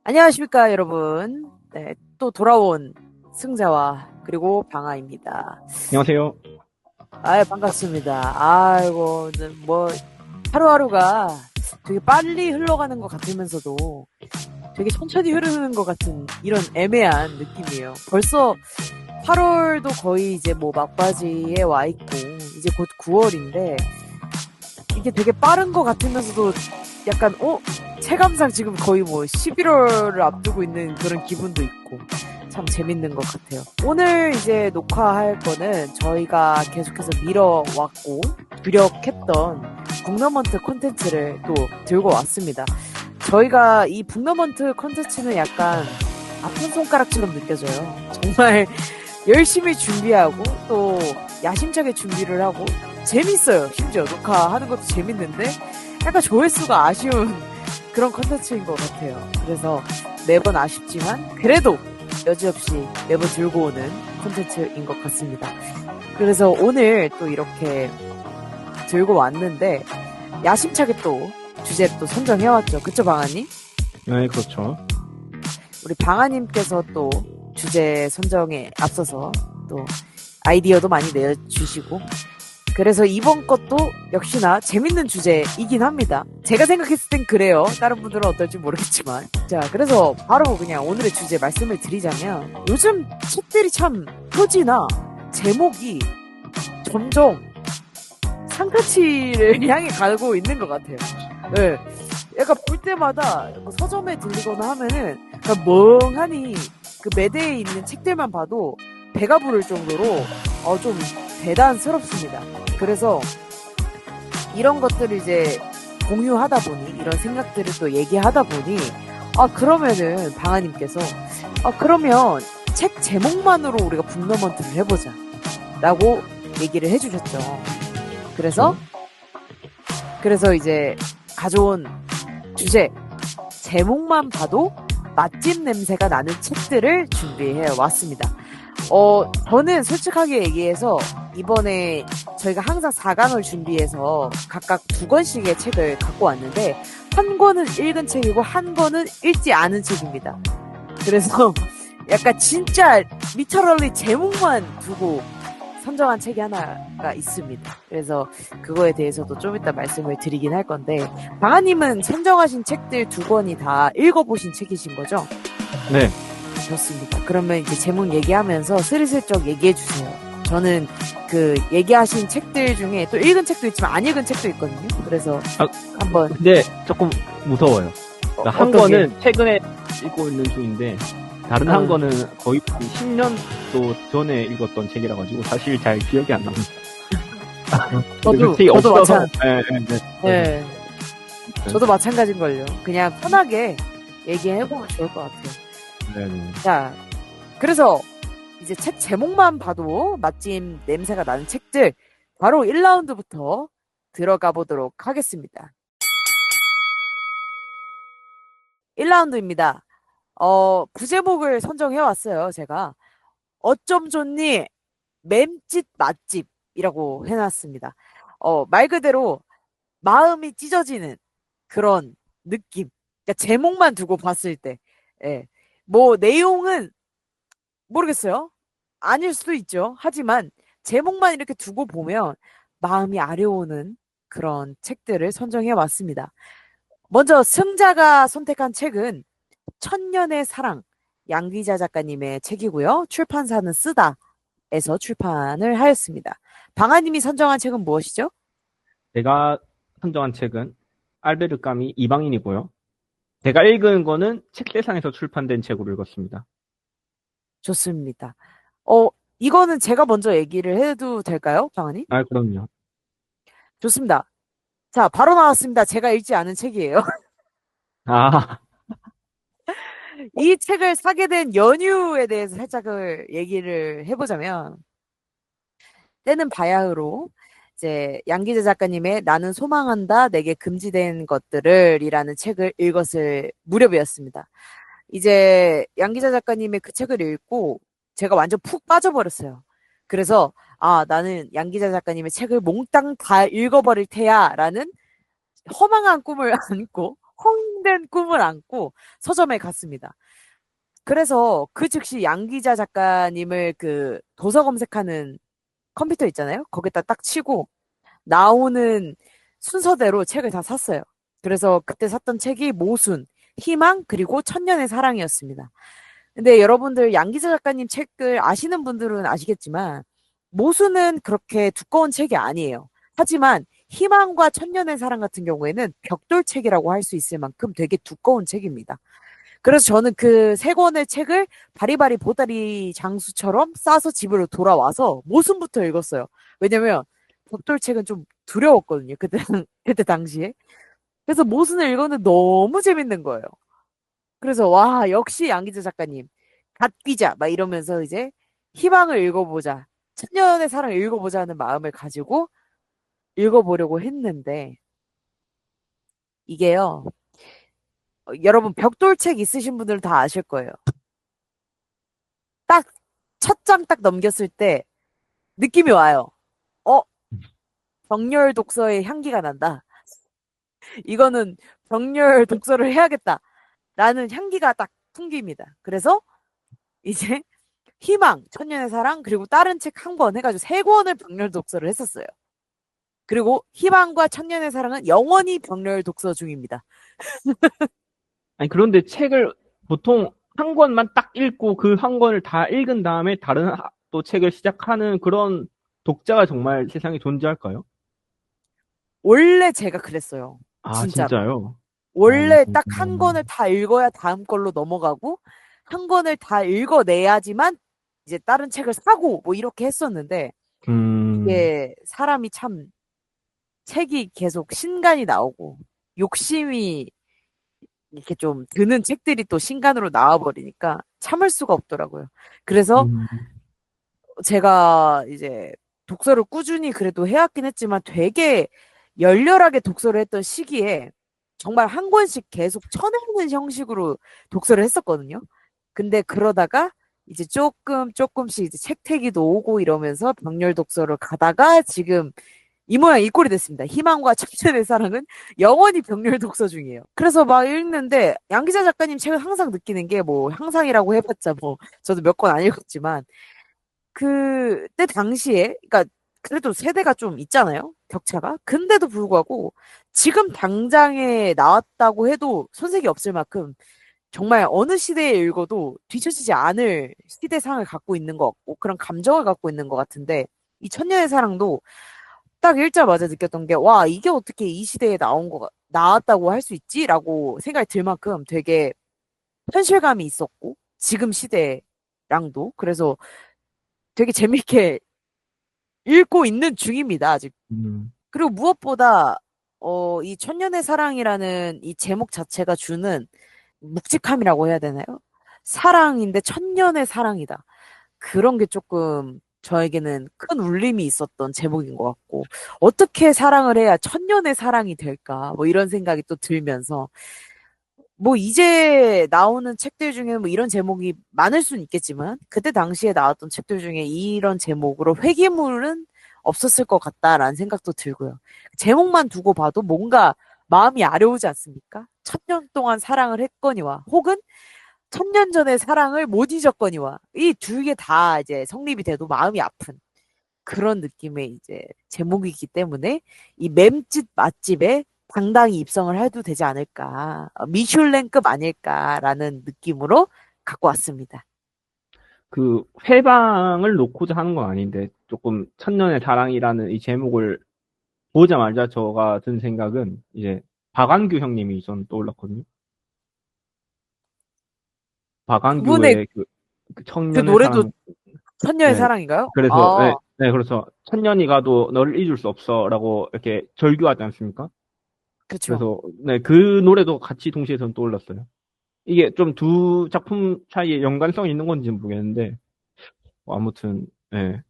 안녕하십니까, 여러분. 네, 또 돌아온 승자와 그리고 방아입니다. 안녕하세요. 반갑습니다. 아이고, 뭐, 하루하루가 되게 빨리 흘러가는 것 같으면서도 되게 천천히 흐르는 것 같은 이런 애매한 느낌이에요. 벌써 8월도 거의 이제 뭐 막바지에 와 있고, 이제 곧 9월인데, 이게 되게 빠른 것 같으면서도 약간, 체감상 지금 거의 뭐 11월을 앞두고 있는 그런 기분도 있고 참 재밌는 것 같아요. 오늘 이제 녹화할 거는 저희가 계속해서 미뤄왔고 주력했던 북너먼트 콘텐츠를 또 들고 왔습니다. 저희가 이 북너먼트 콘텐츠는 약간 아픈 손가락처럼 느껴져요. 정말 열심히 준비하고 또 야심차게 준비를 하고 재밌어요. 심지어 녹화하는 것도 재밌는데 약간 조회수가 아쉬운 그런 컨텐츠인 것 같아요. 그래서 매번 아쉽지만 그래도 여지없이 매번 들고 오는 컨텐츠인 것 같습니다. 그래서 오늘 또 이렇게 들고 왔는데 야심차게 또 주제 또 선정해왔죠. 그쵸, 방아님? 네, 그렇죠. 우리 방아님께서 또 주제 선정에 앞서서 또 아이디어도 많이 내주시고 그래서 이번 것도 역시나 재밌는 주제이긴 합니다. 제가 생각했을 땐 그래요. 다른 분들은 어떨지 모르겠지만. 자, 그래서 바로 그냥 오늘의 주제 말씀을 드리자면 요즘 책들이 참 표지나 제목이 점점 상가치를 향해 가고 있는 것 같아요. 네. 약간 볼 때마다 뭐 서점에 들리거나 하면은 멍하니 그 매대에 있는 책들만 봐도 배가 부를 정도로 좀 대단스럽습니다. 그래서 이런 것들을 이제 공유하다 보니 이런 생각들을 또 얘기하다 보니 그러면은 방아님께서 그러면 책 제목만으로 우리가 북너먼트를 해보자 라고 얘기를 해주셨죠. 그래서 이제 가져온 주제 제목만 봐도 맛집 냄새가 나는 책들을 준비해 왔습니다. 저는 솔직하게 얘기해서 이번에 저희가 항상 4강을 준비해서 각각 2권씩의 책을 갖고 왔는데 한 권은 읽은 책이고 한 권은 읽지 않은 책입니다. 그래서 약간 진짜 리터럴리 제목만 두고 선정한 책이 하나가 있습니다. 그래서 그거에 대해서도 좀 이따 말씀을 드리긴 할 건데 방아님은 선정하신 책들 2권이 다 읽어보신 책이신 거죠? 네. 좋습니다. 그러면 이제 제목 얘기하면서 스리슬쩍 얘기해 주세요. 저는 그 얘기하신 책들 중에 또 읽은 책도 있지만 안 읽은 책도 있거든요. 그래서 한번. 근데 조금 무서워요. 그러니까 한 어떤 게? 권은 최근에 읽고 있는 중인데 다른 한 권은 거의 10년도 전에 읽었던 책이라 가지고 사실 잘 기억이 안 납니다. 저도 마찬. 네. 저도 마찬가지인걸요. 그냥 편하게 얘기해보면 좋을 것 같아요. 네. 자, 그래서 이제 책 제목만 봐도 맛집 냄새가 나는 책들 바로 1라운드부터 들어가 보도록 하겠습니다. 1라운드입니다. 부제목을 선정해 왔어요, 제가. 어쩜 좋니? 맴짓 맛집이라고 해놨습니다. 말 그대로 마음이 찢어지는 그런 느낌. 그러니까 제목만 두고 봤을 때. 예. 뭐 내용은 모르겠어요. 아닐 수도 있죠. 하지만 제목만 이렇게 두고 보면 마음이 아려오는 그런 책들을 선정해 왔습니다. 먼저 승자가 선택한 책은 천년의 사랑 양귀자 작가님의 책이고요. 출판사는 쓰다에서 출판을 하였습니다. 방아님이 선정한 책은 무엇이죠? 제가 선정한 책은 알베르 까미 이방인이고요. 제가 읽은 거는 책세상에서 출판된 책으로 읽었습니다. 좋습니다. 이거는 제가 먼저 얘기를 해도 될까요, 방아님? 아, 그럼요. 좋습니다. 자, 바로 나왔습니다. 제가 읽지 않은 책이에요. 아, 이 책을 사게 된 연유에 대해서 살짝을 얘기를 해보자면, 때는 바야흐로, 이제, 양기재 작가님의 나는 소망한다, 내게 금지된 것들을 이라는 책을 읽었을 무렵이었습니다. 이제, 양기재 작가님의 그 책을 읽고, 제가 완전 푹 빠져버렸어요. 그래서, 나는 양기재 작가님의 책을 몽땅 다 읽어버릴 테야, 라는 허망한 꿈을 안고 참된 꿈을 안고 서점에 갔습니다. 그래서 그 즉시 양기자 작가님을 그 도서 검색하는 컴퓨터 있잖아요. 거기다 딱 치고 나오는 순서대로 책을 다 샀어요. 그래서 그때 샀던 책이 모순, 희망, 그리고 천년의 사랑이었습니다. 근데 여러분들 양기자 작가님 책을 아시는 분들은 아시겠지만 모순은 그렇게 두꺼운 책이 아니에요. 하지만 희망과 천년의 사랑 같은 경우에는 벽돌책이라고 할 수 있을 만큼 되게 두꺼운 책입니다. 그래서 저는 그 세 권의 책을 바리바리 보따리 장수처럼 싸서 집으로 돌아와서 모순부터 읽었어요. 왜냐면 벽돌책은 좀 두려웠거든요. 그때 그때 당시에. 그래서 모순을 읽었는데 너무 재밌는 거예요. 그래서 와 역시 양기자 작가님 갓기자 막 이러면서 이제 희망을 읽어보자 천년의 사랑을 읽어보자 하는 마음을 가지고 읽어보려고 했는데 이게요 여러분 벽돌책 있으신 분들은 다 아실 거예요. 딱 첫 장 딱 넘겼을 때 느낌이 와요. 어 정렬 독서의 향기가 난다. 이거는 정렬 독서를 해야겠다. 라는 향기가 딱 풍깁니다. 그래서 이제 희망, 천년의 사랑, 그리고 다른 책 한 권 해가지고 세 권을 병렬 독서를 했었어요. 그리고 희망과 천년의 사랑은 영원히 병렬 독서 중입니다. 아니, 그런데 책을 보통 한 권만 딱 읽고 그 한 권을 다 읽은 다음에 다른 또 책을 시작하는 그런 독자가 정말 세상에 존재할까요? 원래 제가 그랬어요. 아, 진짜로. 진짜요? 원래 딱 한 권을 다 읽어야 다음 걸로 넘어가고 한 권을 다 읽어내야지만 이제 다른 책을 사고 뭐 이렇게 했었는데 이게 사람이 참 책이 계속 신간이 나오고 욕심이 이렇게 좀 드는 책들이 또 신간으로 나와버리니까 참을 수가 없더라고요. 그래서 음, 제가 이제 독서를 꾸준히 그래도 해왔긴 했지만 되게 열렬하게 독서를 했던 시기에 정말 한 권씩 계속 쳐내는 형식으로 독서를 했었거든요. 근데 그러다가 이제 조금씩 이제 책태기도 오고 이러면서 병렬 독서를 가다가 지금 이 모양 이 꼴이 됐습니다. 희망과 천천의 사랑은 영원히 병렬 독서 중이에요. 그래서 막 읽는데 양기자 작가님 책은 항상 느끼는 게 뭐 항상이라고 해봤자 뭐 저도 몇 권 안 읽었지만 그때 당시에 그러니까 그래도 세대가 좀 있잖아요. 격차가. 근데도 불구하고 지금 당장에 나왔다고 해도 손색이 없을 만큼 정말 어느 시대에 읽어도 뒤처지지 않을 시대상을 갖고 있는 것 같고 그런 감정을 갖고 있는 것 같은데 이 천년의 사랑도 딱 읽자마자 느꼈던 게 와 이게 어떻게 이 시대에 나왔다고 할 수 있지라고 생각이 들 만큼 되게 현실감이 있었고 지금 시대랑도 그래서 되게 재밌게 읽고 있는 중입니다 아직. 음, 그리고 무엇보다 이 천년의 사랑이라는 이 제목 자체가 주는 묵직함이라고 해야 되나요? 사랑인데 천년의 사랑이다. 그런 게 조금 저에게는 큰 울림이 있었던 제목인 것 같고, 어떻게 사랑을 해야 천년의 사랑이 될까? 뭐 이런 생각이 또 들면서, 뭐 이제 나오는 책들 중에 뭐 이런 제목이 많을 수는 있겠지만, 그때 당시에 나왔던 책들 중에 이런 제목으로 회귀물은 없었을 것 같다라는 생각도 들고요. 제목만 두고 봐도 뭔가 마음이 아려오지 않습니까? 천년 동안 사랑을 했거니와, 혹은 천년 전의 사랑을 못 잊었거니와 이 두 개 다 이제 성립이 돼도 마음이 아픈 그런 느낌의 이제 제목이기 때문에 이 맴짓 맛집에 당당히 입성을 해도 되지 않을까 미슐랭급 아닐까라는 느낌으로 갖고 왔습니다. 그 회방을 놓고자 하는 건 아닌데 조금 천년의 사랑이라는 이 제목을 보자마자 저가 든 생각은 이제 박완규 형님이 전 떠올랐거든요. 그분의 박완규의 그 그 청년의 노래도 사랑. 천년의 네. 사랑인가요? 그래서 아, 네, 네, 그렇죠. 천년이 가도 너를 잊을 수 없어라고 이렇게 절규하지 않습니까? 그쵸. 그래서 네, 그 노래도 같이 동시에 전 떠올랐어요. 이게 좀 두 작품 사이에 연관성이 있는 건지는 모르겠는데 아무튼 네,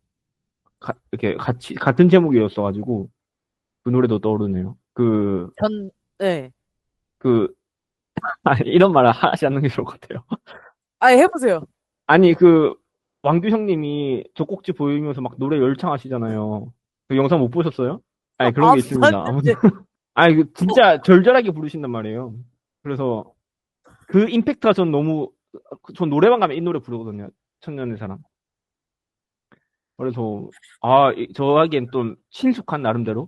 이렇게 같이 같은 제목이었어가지고 그 노래도 떠오르네요. 네. 그 이런 말 하지 않는 게 좋을 것 같아요. 아, 해보세요. 아니 왕규 형님이 젖꼭지 보이면서 막 노래 열창하시잖아요. 그 영상 못 보셨어요? 아니 그런 게 안 있습니다. 아무튼 봤는데. 아니 진짜 절절하게 부르신단 말이에요. 그래서 그 임팩트가 전 너무, 전 노래방 가면 이 노래 부르거든요. 천년의 사랑. 그래서, 저에겐 좀 친숙한 나름대로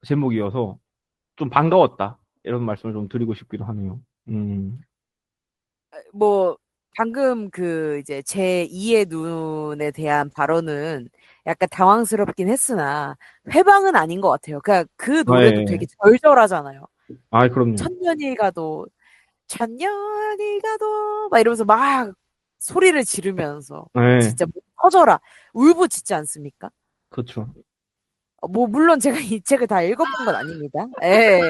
제목이어서 좀 반가웠다. 이런 말씀을 좀 드리고 싶기도 하네요. 뭐, 방금 그 이제 제2의 눈에 대한 발언은 약간 당황스럽긴 했으나 회방은 아닌 것 같아요. 그러니까 그 아, 노래도 예. 되게 절절하잖아요. 그럼요. 천년이 가도, 천년이 가도, 막 이러면서 막 소리를 지르면서 예, 진짜 뭐 터져라. 울부짖지 않습니까? 그쵸. 뭐, 물론 제가 이 책을 다 읽어본 건 아닙니다. 예.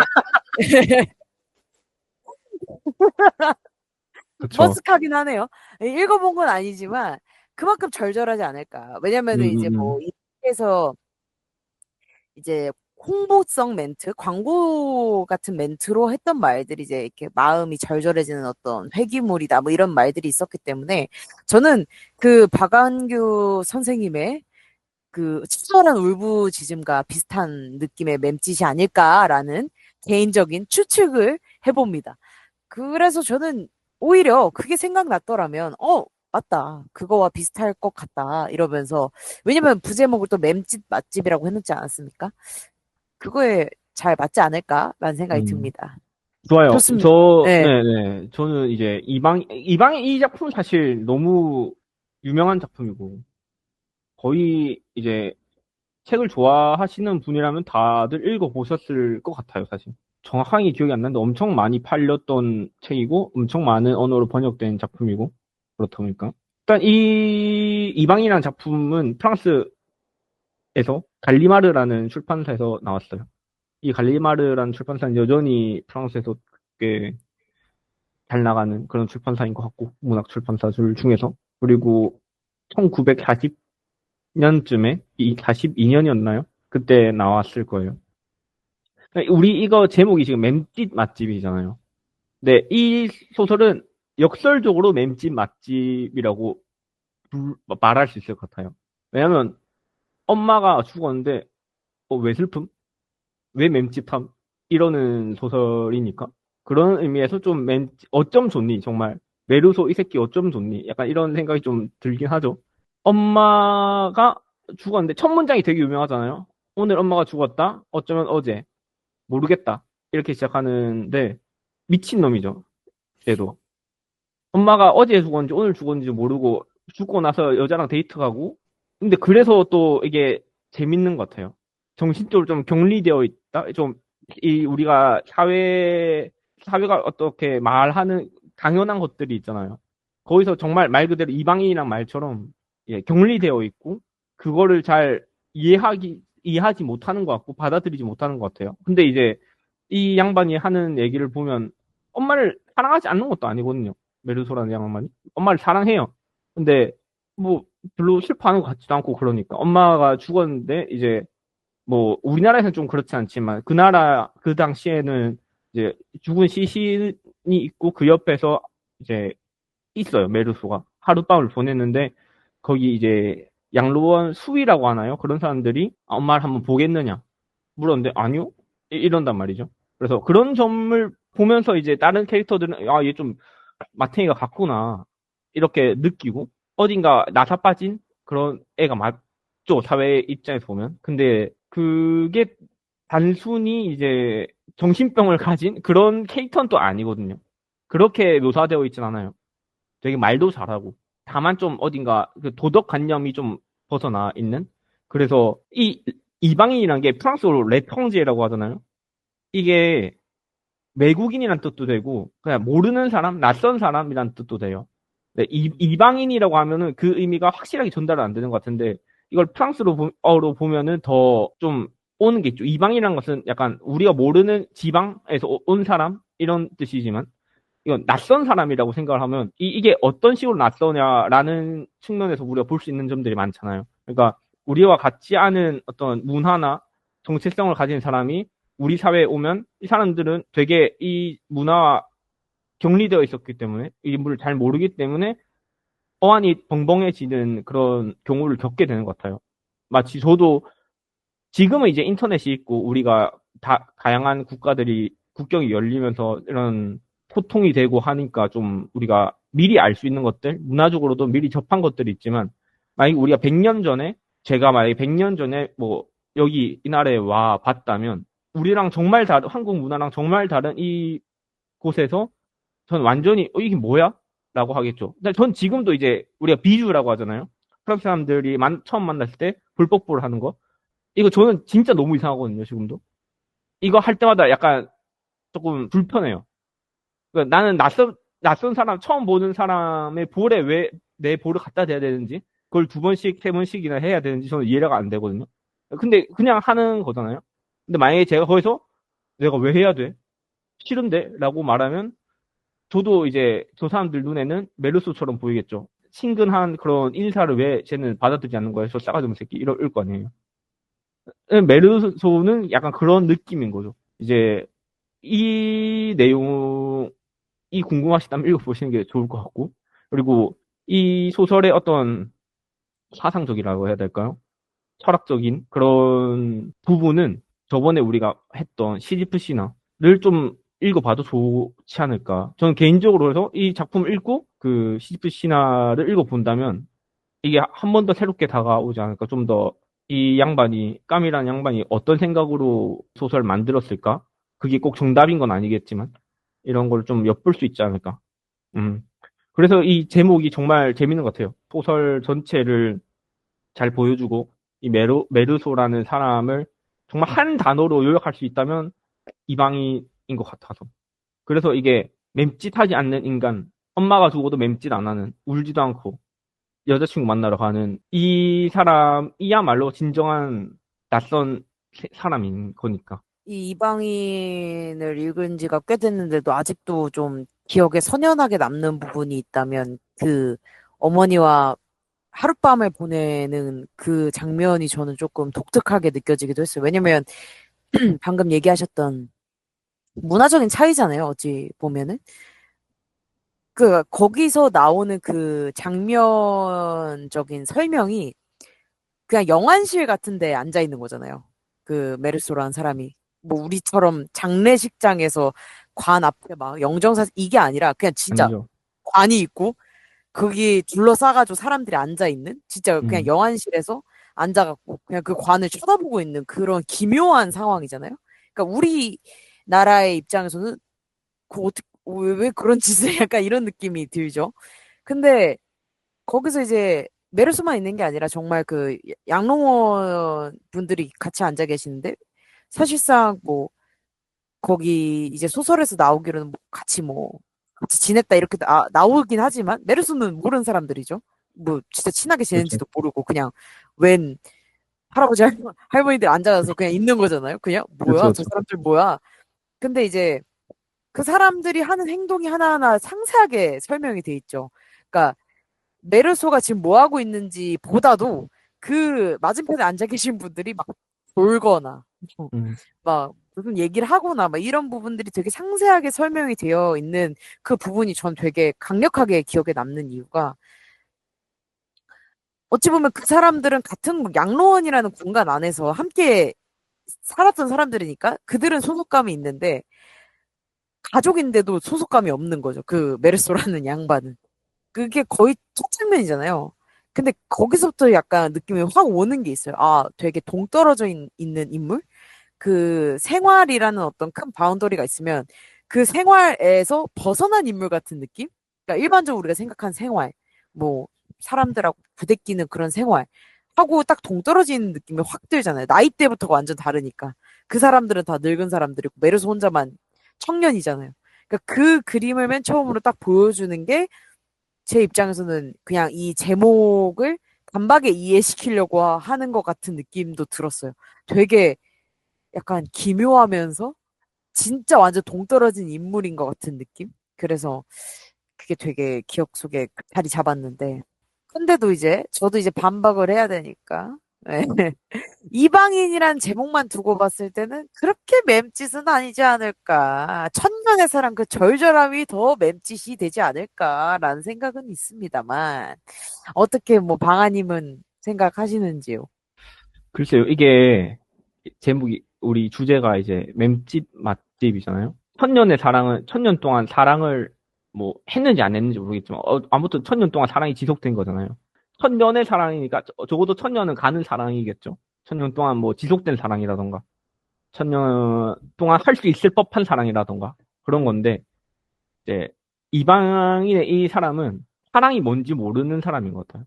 그쵸. 머쓱하긴 하네요. 읽어본 건 아니지만 그만큼 절절하지 않을까. 음, 왜냐면은 이제 음, 뭐 음. 이에서 이제 홍보성 멘트, 광고 같은 멘트로 했던 말들이 이제 이렇게 마음이 절절해지는 어떤 회귀물이다 뭐 이런 말들이 있었기 때문에 저는 그 박완규 선생님의 그 치열한 울부짖음과 비슷한 느낌의 맴짓이 아닐까라는 개인적인 추측을 해봅니다. 그래서 저는 오히려 그게 생각났더라면, 맞다. 그거와 비슷할 것 같다. 이러면서. 왜냐면 부제목을 또 맴집 맛집이라고 해놓지 않았습니까? 그거에 잘 맞지 않을까라는 생각이 음. 듭니다. 좋아요. 좋습니다. 네. 네네. 저는 이제 이방이 이 작품 사실 너무 유명한 작품이고, 거의 이제 책을 좋아하시는 분이라면 다들 읽어보셨을 것 같아요, 사실. 정확하게 기억이 안 나는데 엄청 많이 팔렸던 책이고, 엄청 많은 언어로 번역된 작품이고, 그렇다 보니까. 일단 이방이라는 작품은 프랑스에서 갈리마르라는 출판사에서 나왔어요. 이 갈리마르라는 출판사는 여전히 프랑스에서 꽤 잘 나가는 그런 출판사인 것 같고, 문학 출판사들 중에서. 그리고 1940년쯤에, 42년이었나요? 그때 나왔을 거예요. 우리 이거 제목이 지금 맴짓 맛집이잖아요. 네, 이 소설은 역설적으로 맴짓 맛집이라고 말할 수 있을 것 같아요. 왜냐면 엄마가 죽었는데, 왜 슬픔? 왜 맴집함? 이러는 소설이니까. 그런 의미에서 좀 어쩜 좋니? 정말. 메루소 이 새끼 어쩜 좋니? 약간 이런 생각이 좀 들긴 하죠. 엄마가 죽었는데 첫 문장이 되게 유명하잖아요. 오늘 엄마가 죽었다. 어쩌면 어제. 모르겠다. 이렇게 시작하는데 미친놈이죠. 얘도. 엄마가 어제 죽었는지 오늘 죽었는지 모르고 죽고 나서 여자랑 데이트 가고. 근데 그래서 또 이게 재밌는 것 같아요. 정신적으로 좀 격리되어 있다. 좀 이 우리가 사회가 어떻게 말하는 당연한 것들이 있잖아요. 거기서 정말 말 그대로 이방인이란 말처럼 격리되어 있고 그거를 잘 이해하지 못하는 것 같고 받아들이지 못하는 것 같아요. 근데 이제 이 양반이 하는 얘기를 보면 엄마를 사랑하지 않는 것도 아니거든요. 메르소라는 양반이 엄마를 사랑해요. 근데 뭐 별로 슬퍼하는 것 같지도 않고 그러니까 엄마가 죽었는데 이제 뭐 우리나라에서는 좀 그렇지 않지만 그 당시에는 이제 죽은 시신이 있고 그 옆에서 이제 있어요. 메르소가 하룻밤을 보냈는데 거기 이제 양로원 수위라고 하나요? 그런 사람들이 엄마를 한번 보겠느냐 물었는데 아니요 이런단 말이죠. 그래서 그런 점을 보면서 이제 다른 캐릭터들은 얘 좀 마탱이가 같구나 이렇게 느끼고 어딘가 나사 빠진 그런 애가 맞죠 사회 입장에서 보면. 근데 그게 단순히 이제 정신병을 가진 그런 캐릭터는 또 아니거든요. 그렇게 묘사되어 있진 않아요. 되게 말도 잘하고 다만 좀 어딘가 그 도덕관념이 좀 벗어나 있는. 그래서 이 이방인이란 게 프랑스어로 레펑제라고 하잖아요. 이게 외국인이란 뜻도 되고 그냥 모르는 사람, 낯선 사람이란 뜻도 돼요. 네, 이방인이라고 하면은 그 의미가 확실하게 전달 안 되는 것 같은데 이걸 프랑스어로 보면은 더 좀 오는 게 있죠. 이방이라는 것은 약간 우리가 모르는 지방에서 온 사람 이런 뜻이지만 이건 낯선 사람이라고 생각을 하면 이게 어떤 식으로 낯서냐라는 측면에서 우리가 볼 수 있는 점들이 많잖아요. 그러니까 우리와 같지 않은 어떤 문화나 정체성을 가진 사람이 우리 사회에 오면 이 사람들은 되게 이 문화와 격리되어 있었기 때문에 이 인물을 잘 모르기 때문에 어안이 벙벙해지는 그런 경우를 겪게 되는 것 같아요. 마치 저도 지금은 이제 인터넷이 있고 우리가 다양한 국가들이 국경이 열리면서 이런 소통이 되고 하니까 좀 우리가 미리 알 수 있는 것들, 문화적으로도 미리 접한 것들이 있지만, 만약에 우리가 100년 전에, 제가 만약에 100년 전에 뭐, 여기 이 나라에 와 봤다면, 우리랑 정말 다른, 한국 문화랑 정말 다른 이 곳에서 전 완전히, 이게 뭐야? 라고 하겠죠. 근데 전 지금도 이제 우리가 비주라고 하잖아요. 프랑스 사람들이 처음 만났을 때 불법보를 하는 거. 이거 저는 진짜 너무 이상하거든요, 지금도. 이거 할 때마다 약간 조금 불편해요. 그러니까 나는 낯선 사람, 처음 보는 사람의 볼에 왜 내 볼을 갖다 대야 되는지, 그걸 두 번씩, 세 번씩이나 해야 되는지 저는 이해가 안 되거든요. 근데 그냥 하는 거잖아요. 근데 만약에 제가 거기서 내가 왜 해야 돼? 싫은데? 라고 말하면 저도 이제 저 사람들 눈에는 메르소처럼 보이겠죠. 친근한 그런 인사를 왜 쟤는 받아들이지 않는 거야? 저 싸가지 없는 새끼. 이럴 거 아니에요. 메르소는 약간 그런 느낌인 거죠. 이제 이 내용이 궁금하시다면 읽어보시는 게 좋을 것 같고. 그리고 이 소설의 어떤 사상적이라고 해야 될까요? 철학적인 그런 부분은 저번에 우리가 했던 시지프 신화를 좀 읽어봐도 좋지 않을까. 저는 개인적으로 해서 이 작품을 읽고 그 시지프 신화를 읽어본다면 이게 한 번 더 새롭게 다가오지 않을까. 좀 더 이 양반이, 까미라는 양반이 어떤 생각으로 소설을 만들었을까? 그게 꼭 정답인 건 아니겠지만 이런 걸 좀 엿볼 수 있지 않을까. 음. 그래서 이 제목이 정말 재밌는 것 같아요. 소설 전체를 잘 보여주고 이 메르소라는 사람을 정말 한 단어로 요약할 수 있다면 이방인인 것 같아서. 그래서 이게 맴짓하지 않는 인간, 엄마가 죽어도 맴짓 안 하는, 울지도 않고 여자친구 만나러 가는 이 사람이야말로 진정한 낯선 사람인 거니까. 이 이방인을 읽은 지가 꽤 됐는데도 아직도 좀 기억에 선연하게 남는 부분이 있다면 그 어머니와 하룻밤을 보내는 그 장면이 저는 조금 독특하게 느껴지기도 했어요. 왜냐면 방금 얘기하셨던 문화적인 차이잖아요. 어찌 보면은. 그 거기서 나오는 그 장면적인 설명이 그냥 영안실 같은 데 앉아 있는 거잖아요. 그 메르소라는 사람이. 뭐 우리처럼 장례식장에서 관 앞에 막 영정사 이게 아니라 그냥 진짜 아니죠. 관이 있고 거기 둘러싸가지고 사람들이 앉아 있는 진짜 그냥 음, 영안실에서 앉아갖고 그냥 그 관을 쳐다보고 있는 그런 기묘한 상황이잖아요. 그러니까 우리나라의 입장에서는 그 어떻게 왜 그런 짓을 약간 이런 느낌이 들죠. 근데 거기서 이제 메르스만 있는 게 아니라 정말 그 양롱원 분들이 같이 앉아 계시는데 사실상 뭐 거기 이제 소설에서 나오기로는 뭐 같이 지냈다 이렇게 나오긴 하지만 메르스는 모르는 사람들이죠. 뭐 진짜 친하게 그렇죠. 지낸지도 모르고 그냥 웬 할아버지 할머니들 앉아서 그냥 있는 거잖아요. 그냥 그렇죠, 뭐야 저 그렇죠. 사람들 뭐야. 근데 이제 그 사람들이 하는 행동이 하나하나 상세하게 설명이 돼 있죠. 그러니까 메르소가 지금 뭐 하고 있는지 보다도 그 맞은편에 앉아 계신 분들이 막 졸거나 음, 막 무슨 얘기를 하거나 막 이런 부분들이 되게 상세하게 설명이 되어 있는 그 부분이 전 되게 강력하게 기억에 남는 이유가 어찌 보면 그 사람들은 같은 양로원이라는 공간 안에서 함께 살았던 사람들이니까 그들은 소속감이 있는데 가족인데도 소속감이 없는 거죠. 그 메르소라는 양반은. 그게 거의 첫 장면이잖아요. 근데 거기서부터 약간 느낌이 확 오는 게 있어요. 아, 되게 동떨어져 있는 인물? 그 생활이라는 어떤 큰 바운더리가 있으면 그 생활에서 벗어난 인물 같은 느낌? 그러니까 일반적으로 우리가 생각한 생활, 뭐 사람들하고 부대끼는 그런 생활 하고 딱 동떨어지는 느낌이 확 들잖아요. 나이대부터가 완전 다르니까. 그 사람들은 다 늙은 사람들이고 메르스 혼자만 청년이잖아요. 그러니까 그 그림을 맨 처음으로 딱 보여주는 게 제 입장에서는 그냥 이 제목을 단박에 이해시키려고 하는 것 같은 느낌도 들었어요. 되게 약간 기묘하면서 진짜 완전 동떨어진 인물인 것 같은 느낌? 그래서 그게 되게 기억 속에 자리 잡았는데. 근데도 이제 저도 이제 반박을 해야 되니까. 네. 이방인이란 제목만 두고 봤을 때는 그렇게 맴짓은 아니지 않을까. 천년의 사랑 그 절절함이 더 맴짓이 되지 않을까라는 생각은 있습니다만. 어떻게 뭐 방아님은 생각하시는지요? 글쎄요, 이게 제목이, 우리 주제가 이제 맴집 맛집이잖아요. 천년 동안 사랑을 뭐 했는지 안 했는지 모르겠지만, 아무튼 천년 동안 사랑이 지속된 거잖아요. 천년의 사랑이니까 적어도 천년은 가는 사랑이겠죠. 천년 동안 뭐 지속된 사랑이라던가, 천년 동안 할 수 있을 법한 사랑이라던가, 그런 건데, 이제, 이방인의 이 사람은 사랑이 뭔지 모르는 사람인 것 같아요.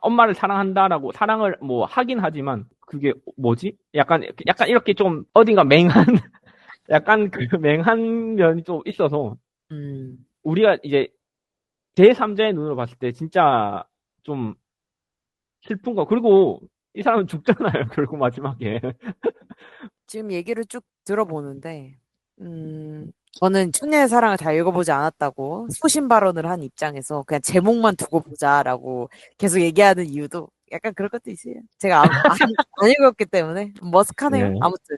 엄마를 사랑한다라고 사랑을 뭐 하긴 하지만, 그게 뭐지? 약간 이렇게 좀 어딘가 맹한, 약간 그 맹한 면이 좀 있어서, 음. 우리가 이제 제3자의 눈으로 봤을 때 진짜 좀 슬픈 거. 그리고 이 사람은 죽잖아요, 결국 마지막에. 지금 얘기를 쭉 들어보는데, 저는 천년의 사랑을 다 읽어보지 않았다고 소신 발언을 한 입장에서 그냥 제목만 두고 보자라고 계속 얘기하는 이유도 약간 그럴 것도 있어요. 제가 안 읽었기 때문에 머쓱하네요. 네. 아무튼.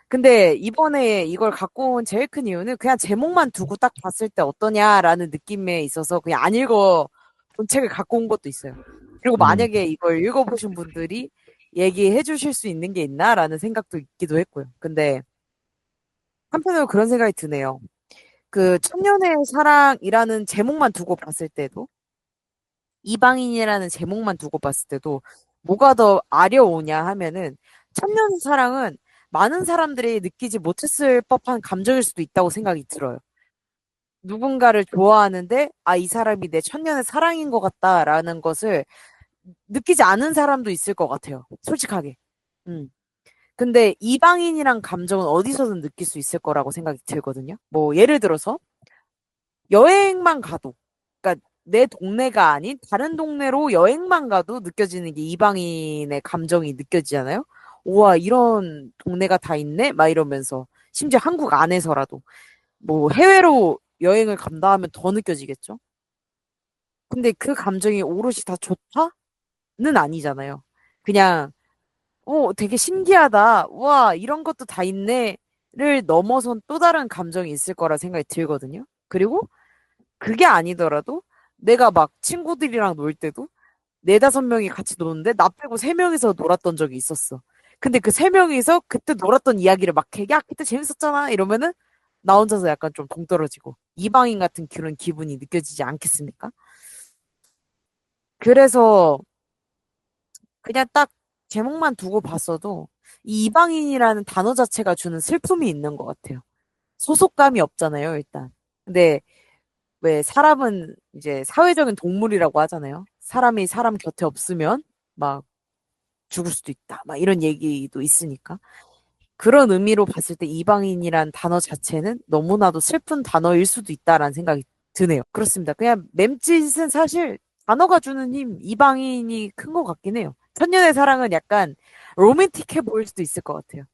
근데 이번에 이걸 갖고 온 제일 큰 이유는 그냥 제목만 두고 딱 봤을 때 어떠냐라는 느낌에 있어서 그냥 안 읽어 본 책을 갖고 온 것도 있어요. 그리고 음, 만약에 이걸 읽어보신 분들이 얘기해 주실 수 있는 게 있나라는 생각도 있기도 했고요. 근데 한편으로 그런 생각이 드네요. 그 천년의 사랑이라는 제목만 두고 봤을 때도 이방인이라는 제목만 두고 봤을 때도 뭐가 더 아려오냐 하면은 천년의 사랑은 많은 사람들이 느끼지 못했을 법한 감정일 수도 있다고 생각이 들어요. 누군가를 좋아하는데 아, 이 사람이 내 천년의 사랑인 것 같다라는 것을 느끼지 않은 사람도 있을 것 같아요. 솔직하게. 음. 근데 이방인이란 감정은 어디서든 느낄 수 있을 거라고 생각이 들거든요. 뭐 예를 들어서 여행만 가도, 그러니까 내 동네가 아닌 다른 동네로 여행만 가도 느껴지는 게 이방인의 감정이 느껴지잖아요. 우와, 이런 동네가 다 있네? 막 이러면서. 심지어 한국 안에서라도. 뭐 해외로 여행을 간다 하면 더 느껴지겠죠? 근데 그 감정이 오롯이 다 좋다는 아니잖아요. 그냥, 되게 신기하다. 와, 이런 것도 다 있네.를 넘어선 또 다른 감정이 있을 거라 생각이 들거든요. 그리고 그게 아니더라도 내가 막 친구들이랑 놀 때도 네다섯 명이 같이 노는데 나 빼고 세 명이서 놀았던 적이 있었어. 근데 그 세 명이서 그때 놀았던 이야기를 막 해. 야, 그때 재밌었잖아. 이러면은 나 혼자서 약간 좀 동떨어지고 이방인 같은 그런 기분이 느껴지지 않겠습니까? 그래서 그냥 딱 제목만 두고 봤어도 이 이방인이라는 단어 자체가 주는 슬픔이 있는 것 같아요. 소속감이 없잖아요, 일단. 근데 왜 사람은 이제 사회적인 동물이라고 하잖아요. 사람이 사람 곁에 없으면 막 죽을 수도 있다. 막 이런 얘기도 있으니까. 그런 의미로 봤을 때 이방인이란 단어 자체는 너무나도 슬픈 단어일 수도 있다라는 생각이 드네요. 그렇습니다. 그냥 mem짓은 사실 단어가 주는 힘, 이방인이 큰 것 같긴 해요. 천년의 사랑은 약간 로맨틱해 보일 수도 있을 것 같아요.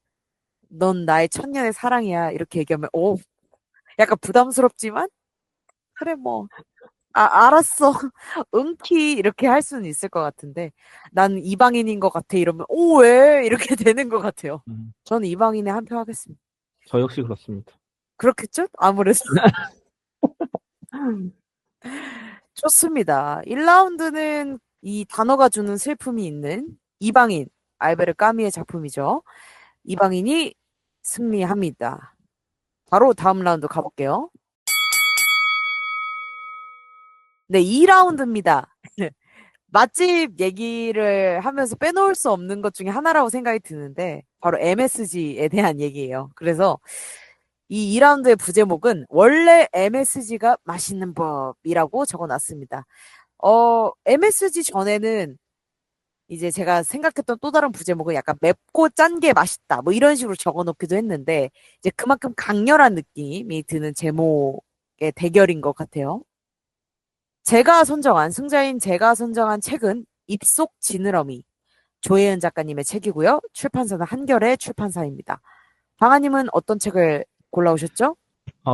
넌 나의 천년의 사랑이야. 이렇게 얘기하면, 약간 부담스럽지만, 그래, 뭐, 알았어. 응키 이렇게 할 수는 있을 것 같은데 난 이방인인 것 같아 이러면 오, 왜? 이렇게 되는 것 같아요. 음, 저는 이방인에 한 표 하겠습니다. 저 역시 그렇습니다. 그렇겠죠? 아무래도. 좋습니다. 1라운드는 이 단어가 주는 슬픔이 있는 이방인 알베르 까미의 작품이죠. 이방인이 승리합니다. 바로 다음 라운드 가볼게요. 네, 2라운드입니다. 맛집 얘기를 하면서 빼놓을 수 없는 것 중에 하나라고 생각이 드는데, 바로 MSG에 대한 얘기예요. 그래서 이 2라운드의 부제목은 원래 MSG가 맛있는 법이라고 적어 놨습니다. MSG 전에는 이제 제가 생각했던 또 다른 부제목은 약간 맵고 짠 게 맛있다. 뭐 이런 식으로 적어 놓기도 했는데, 이제 그만큼 강렬한 느낌이 드는 제목의 대결인 것 같아요. 승자인 제가 선정한 책은 입속 지느러미. 조혜은 작가님의 책이고요. 출판사는 한겨레 출판사입니다. 방아님은 어떤 책을 골라오셨죠?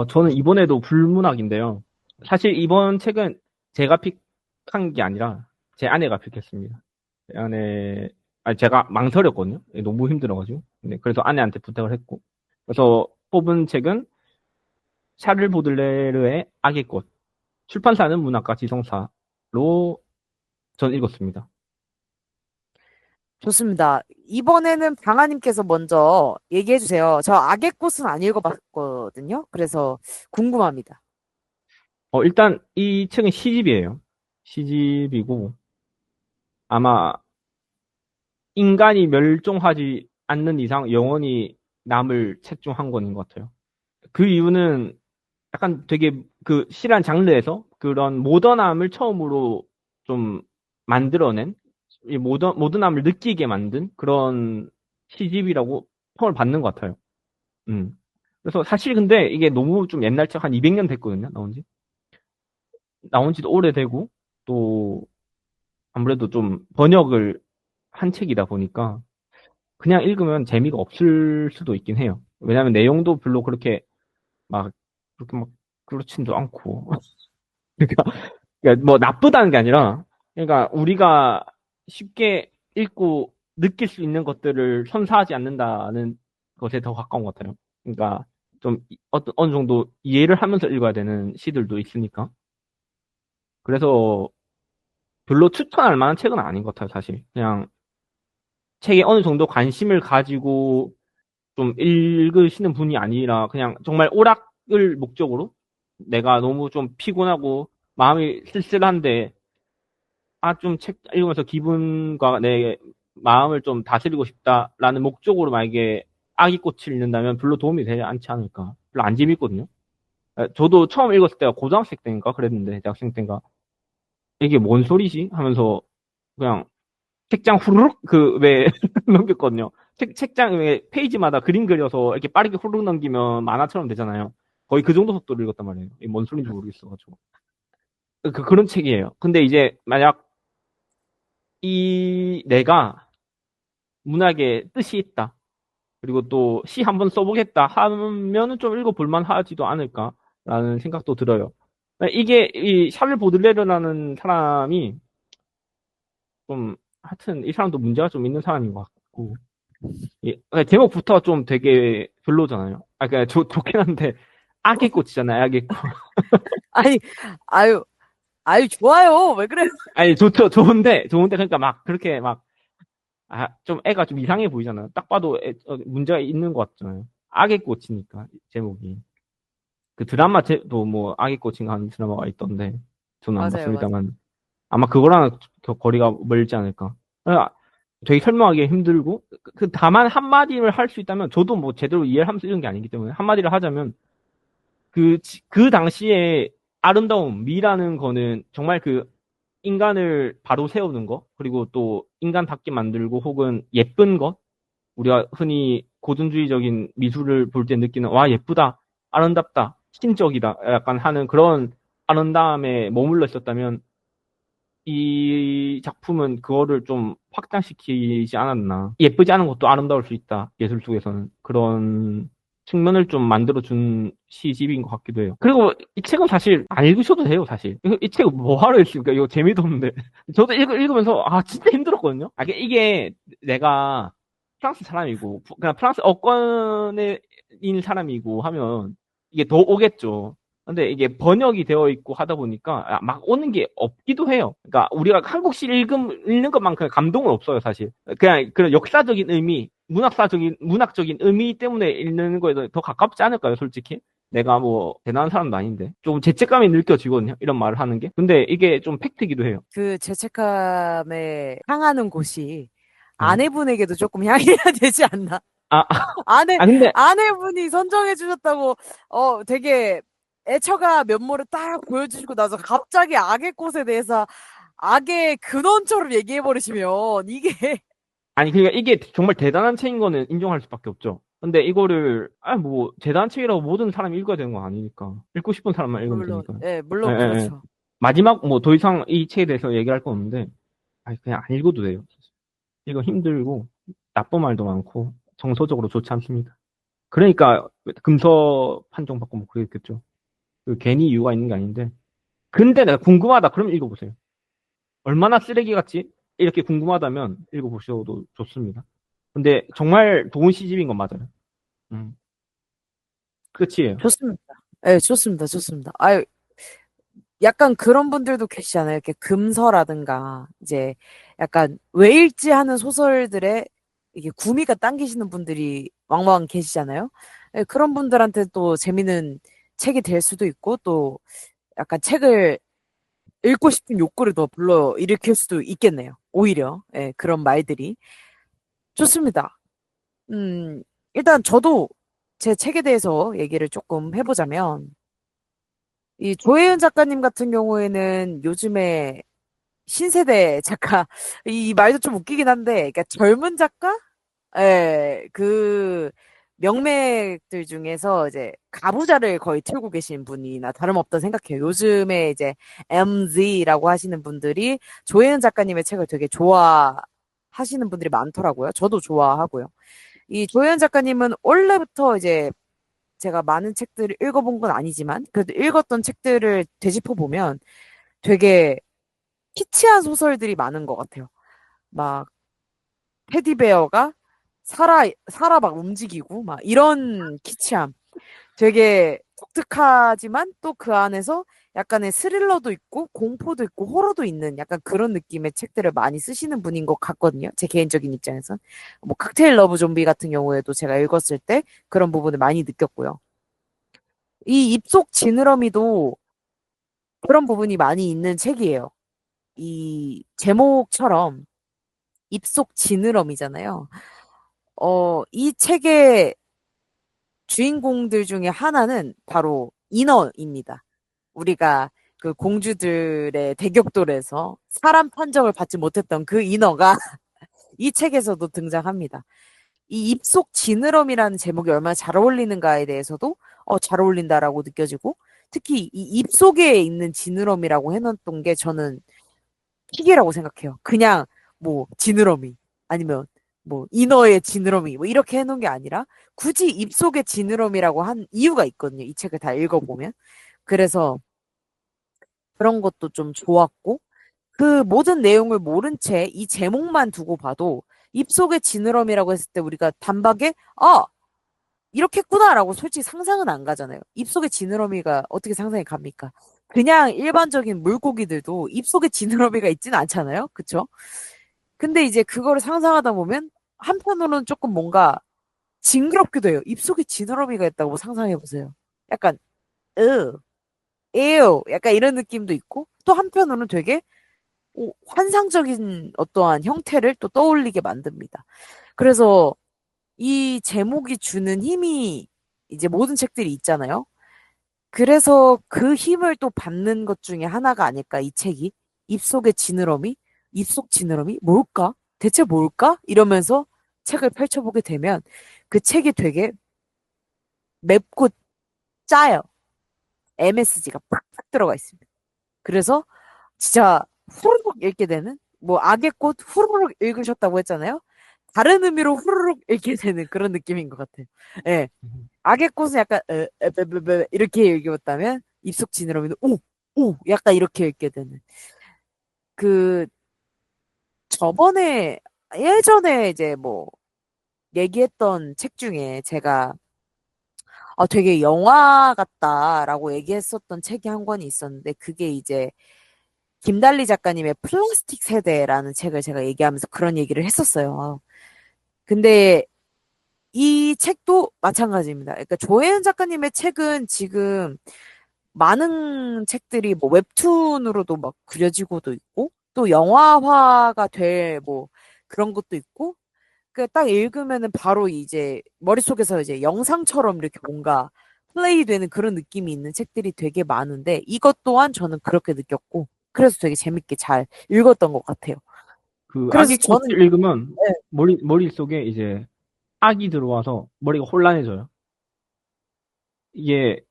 저는 이번에도 불문학인데요. 사실 이번 책은 제가 픽한 게 아니라 제 아내가 픽했습니다. 제 아내, 제가 망설였거든요. 너무 힘들어가지고. 네, 그래서 아내한테 부탁을 했고. 그래서 뽑은 책은 샤를 보들레르의 악의 꽃. 출판사는 문학과 지성사로 전 읽었습니다. 좋습니다. 이번에는 방아님께서 먼저 얘기해 주세요. 저 악의 꽃은 안 읽어봤거든요. 그래서 궁금합니다. 일단 이 책은 시집이에요. 시집이고 아마 인간이 멸종하지 않는 이상 영원히 남을 책 중 한 권인 것 같아요. 그 이유는 약간 되게 그 실한 장르에서 그런 모던함을 처음으로 좀 만들어낸 이 모던함을 느끼게 만든 그런 시집이라고 평을 받는 것 같아요. 음. 그래서 사실 근데 이게 너무 좀 옛날 책 한 200년 됐거든요. 나온 지도 오래되고 또 아무래도 좀 번역을 한 책이다 보니까 그냥 읽으면 재미가 없을 수도 있긴 해요. 왜냐하면 내용도 별로 막 그렇게 막 그렇지도 않고 그러니까 뭐 나쁘다는 게 아니라 그러니까 우리가 쉽게 읽고 느낄 수 있는 것들을 선사하지 않는다는 것에 더 가까운 것 같아요. 그러니까 좀 어느 정도 이해를 하면서 읽어야 되는 시들도 있으니까. 그래서 별로 추천할 만한 책은 아닌 것 같아요, 사실. 그냥 책에 어느 정도 관심을 가지고 좀 읽으시는 분이 아니라 그냥 정말 오락을 목적으로 내가 너무 좀 피곤하고 마음이 쓸쓸한데 좀 책 읽으면서 기분과 내 마음을 좀 다스리고 싶다라는 목적으로 만약에 아기꽃을 읽는다면 별로 도움이 되지 않지 않을까. 별로 안 재밌거든요. 저도 처음 읽었을 때가 고등학생 때인가 그랬는데 대학생 때인가 이게 뭔 소리지? 하면서 그냥 책장 후루룩 그 왜 넘겼거든요. 책장에 페이지마다 그림 그려서 이렇게 빠르게 후루룩 넘기면 만화처럼 되잖아요. 거의 그 정도 속도로 읽었단 말이에요. 이게 뭔 소리인지 모르겠어가지고. 그런 책이에요. 근데 이제 만약 이 내가 문학에 뜻이 있다. 그리고 또 시 한번 써보겠다 하면은 좀 읽어볼만 하지도 않을까라는 생각도 들어요. 이게 이 샤를 보들레르라는 사람이 좀 하여튼 이 사람도 문제가 좀 있는 사람인 것 같고 제목부터 좀 되게 별로잖아요. 그냥 좋긴 한데 악의 꽃이잖아요. 악의 꽃. 아니, 아유, 아유, 좋아요. 왜 그래요? 아니 좋죠. 좋은데 그러니까 막 그렇게 막 좀 애가 좀 이상해 보이잖아요. 딱 봐도 문제가 있는 것 같잖아요. 악의 꽃이니까 제목이. 그 드라마도 뭐 악의 꽃인가 하는 드라마가 있던데 저는 안 맞아요, 맞아요. 봤습니다만 아마 그거랑 거리가 멀지 않을까. 되게 설명하기 힘들고 다만 한마디를 할 수 있다면 저도 뭐 제대로 이해를 하면서 이런 게 아니기 때문에 한마디를 하자면 그 당시에 아름다움, 미라는 거는 정말 그 인간을 바로 세우는 거, 그리고 또 인간답게 만들고 혹은 예쁜 것, 우리가 흔히 고전주의적인 미술을 볼 때 느끼는 와, 예쁘다, 아름답다, 신적이다, 약간 하는 그런 아름다움에 머물러 있었다면 이 작품은 그거를 좀 확장시키지 않았나. 예쁘지 않은 것도 아름다울 수 있다. 예술 속에서는. 그런 측면을 좀 만들어준 시집인 것 같기도 해요. 그리고 이 책은 사실 안 읽으셔도 돼요, 사실. 이 책을 뭐하러 읽습니까? 이거 재미도 없는데. 저도 읽으면서, 진짜 힘들었거든요. 이게 내가 프랑스 사람이고, 그냥 프랑스 어권인 사람이고 하면 이게 더 오겠죠. 근데 이게 번역이 되어 있고 하다 보니까 막 오는 게 없기도 해요. 그러니까 우리가 한국식 읽는 것만큼 감동은 없어요, 사실. 그냥 그런 역사적인 의미, 문학적인 의미 때문에 읽는 거에 더 가깝지 않을까요, 솔직히? 내가 뭐 대단한 사람도 아닌데 좀 죄책감이 느껴지거든요, 이런 말을 하는 게. 근데 이게 좀 팩트기도 해요. 그 죄책감에 향하는 곳이 네. 아내분에게도 조금 향해야 되지 않나? 아, 아내, 근데 아내분이 선정해 주셨다고, 되게 애처가 면모를 딱 보여주시고 나서 갑자기 악의 꽃에 대해서 악의 근원처럼 얘기해 버리시면 이게, 아니, 그러니까 이게 정말 대단한 책인 거는 인정할 수밖에 없죠. 근데 이거를, 뭐, 대단한 책이라고 모든 사람이 읽어야 되는 건 아니니까. 읽고 싶은 사람만 읽으면 물론, 되니까. 예, 예, 물론 예, 예. 그렇죠. 마지막, 뭐, 더 이상 이 책에 대해서 얘기할 건 없는데, 그냥 안 읽어도 돼요. 이거 힘들고, 나쁜 말도 많고, 정서적으로 좋지 않습니다. 그러니까, 금서 판정받고 뭐 그랬겠죠. 괜히 이유가 있는 게 아닌데. 근데 내가 궁금하다. 그럼 읽어보세요. 얼마나 쓰레기 같지? 이렇게 궁금하다면 읽어보셔도 좋습니다. 근데 정말 좋은 시집인 건 맞아요. 음, 끝이에요. 좋습니다. 예, 좋습니다. 좋습니다. 아유, 약간 그런 분들도 계시잖아요. 이렇게 금서라든가, 이제 약간 왜일지 하는 소설들에 이게 구미가 당기시는 분들이 왕왕 계시잖아요. 예, 그런 분들한테 또 재미있는 책이 될 수도 있고, 또 약간 책을 읽고 싶은 욕구를 더 불러일으킬 수도 있겠네요. 오히려, 예, 그런 말들이. 좋습니다. 음, 일단 저도 제 책에 대해서 얘기를 조금 해보자면, 이 조혜은 작가님 같은 경우에는 요즘에 신세대 작가, 이 말도 좀 웃기긴 한데, 그러니까 젊은 작가? 예, 그 명맥들 중에서 이제 가부좌를 거의 틀고 계신 분이나 다름없다 생각해요. 요즘에 이제 MZ라고 하시는 분들이 조혜은 작가님의 책을 되게 좋아하시는 분들이 많더라고요. 저도 좋아하고요. 이 조혜은 작가님은 원래부터 이제 제가 많은 책들을 읽어본 건 아니지만, 그래도 읽었던 책들을 되짚어 보면 되게 키치한 소설들이 많은 것 같아요. 막 테디베어가 살아 막 움직이고 막 이런 키치함. 되게 독특하지만 또 그 안에서 약간의 스릴러도 있고 공포도 있고 호러도 있는 약간 그런 느낌의 책들을 많이 쓰시는 분인 것 같거든요. 제 개인적인 입장에선. 뭐 칵테일 러브 좀비 같은 경우에도 제가 읽었을 때 그런 부분을 많이 느꼈고요. 이 입속 지느러미도 그런 부분이 많이 있는 책이에요. 이 제목처럼 입속 지느러미잖아요. 이 책의 주인공들 중에 하나는 바로 인어입니다. 우리가 그 공주들의 대격돌에서 사람 판정을 받지 못했던 그 인어가 이 책에서도 등장합니다. 이 입속 지느러미라는 제목이 얼마나 잘 어울리는가에 대해서도 잘 어울린다라고 느껴지고 특히 이 입속에 있는 지느러미라고 해놨던 게 저는 킥이라고 생각해요. 그냥 뭐 지느러미 아니면 뭐 이너의 지느러미 뭐 이렇게 해놓은 게 아니라 굳이 입속의 지느러미라고 한 이유가 있거든요. 이 책을 다 읽어보면. 그래서 그런 것도 좀 좋았고 그 모든 내용을 모른 채 이 제목만 두고 봐도 입속의 지느러미라고 했을 때 우리가 단박에 이렇겠구나라고 솔직히 상상은 안 가잖아요. 입속의 지느러미가 어떻게 상상이 갑니까? 그냥 일반적인 물고기들도 입속에 지느러미가 있지는 않잖아요. 그쵸? 근데 이제 그거를 상상하다 보면 한편으로는 조금 뭔가 징그럽기도 해요. 입속에 지느러미가 있다고 상상해 보세요. 약간 으, 에요, 약간 이런 느낌도 있고 또 한편으로는 되게 환상적인 어떠한 형태를 또 떠올리게 만듭니다. 그래서 이 제목이 주는 힘이 이제 모든 책들이 있잖아요. 그래서 그 힘을 또 받는 것 중에 하나가 아닐까, 이 책이. 입속의 지느러미? 입속 지느러미? 뭘까? 대체 뭘까? 이러면서 책을 펼쳐보게 되면 그 책이 되게 맵고 짜요. MSG가 팍팍 들어가 있습니다. 그래서 진짜 후루룩 읽게 되는? 뭐 악의 꽃 후루룩 읽으셨다고 했잖아요. 다른 의미로 후루룩 읽게 되는 그런 느낌인 것 같아요. 예. 악의 꽃은 약간 이렇게 읽었다면 입속 지느러미는 오 약간 이렇게 읽게 되는 그 저번에 예전에 이제 뭐 얘기했던 책 중에 제가 되게 영화 같다라고 얘기했었던 책이 한 권이 있었는데 그게 이제 김달리 작가님의 플라스틱 세대라는 책을 제가 얘기하면서 그런 얘기를 했었어요. 근데 이 책도 마찬가지입니다. 그러니까 조혜은 작가님의 책은 지금 많은 책들이 뭐 웹툰으로도 막 그려지고도 있고 또 영화화가 될 뭐 그런 것도 있고 그 딱 읽으면은 바로 이제 머릿속에서 이제 영상처럼 이렇게 뭔가 플레이 되는 그런 느낌이 있는 책들이 되게 많은데 이것 또한 저는 그렇게 느꼈고 그래서 되게 재밌게 잘 읽었던 것 같아요. 그 그래서 아기 저는 꽃을 읽으면 네. 머릿속에 이제 악이 들어와서 머리가 혼란해져요. 이게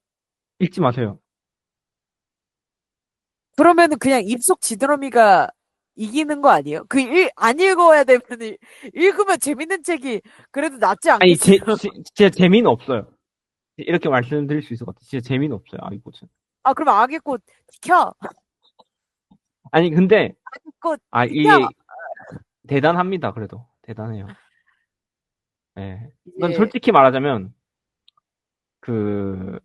읽지 마세요. 그러면은 그냥 입속 지드러미가 이기는 거 아니에요? 안 읽어야 되면은 읽으면 재밌는 책이 그래도 낫지 아니, 않겠어요? 진짜 재미는 없어요. 이렇게 말씀드릴 수 있을 것 같아요. 진짜 재미는 없어요, 아기 꽃은. 그럼 악의 꽃 비켜. 아니, 근데, 악의 꽃 비켜. 이게 대단합니다, 그래도. 대단해요. 예. 이건 이제 솔직히 말하자면, 그,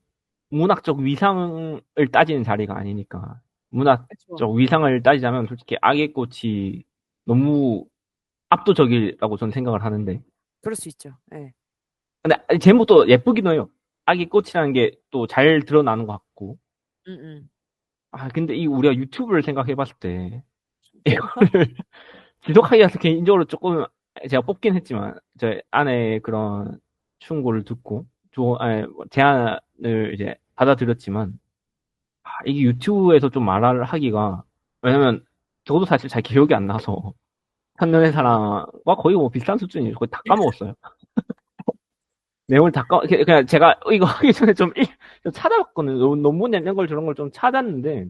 문학적 위상을 따지는 자리가 아니니까. 그쵸. 문화적 위상을 따지자면 솔직히 악의 꽃이 너무 압도적이라고 저는 생각을 하는데. 그럴 수 있죠. 예. 근데 제목도 예쁘기도 해요. 악의 꽃이라는 게 또 잘 드러나는 것 같고. 음, 음. 아, 근데 이 우리가 유튜브를 생각해 봤을 때, 이거를 지속하기가 개인적으로 조금 제가 뽑긴 했지만, 제 아내의 그런 충고를 듣고, 제안을 이제 받아들였지만, 아, 이게 유튜브에서 좀 말을 하기가, 왜냐면, 저도 사실 잘 기억이 안 나서, 천년의 음. 사랑과 거의 뭐 비슷한 수준이에요. 거의 다 까먹었어요. 내용을 그냥 제가 이거 하기 전에 좀 찾아봤거든요. 논문 읽는 걸 저런 걸 좀 찾았는데,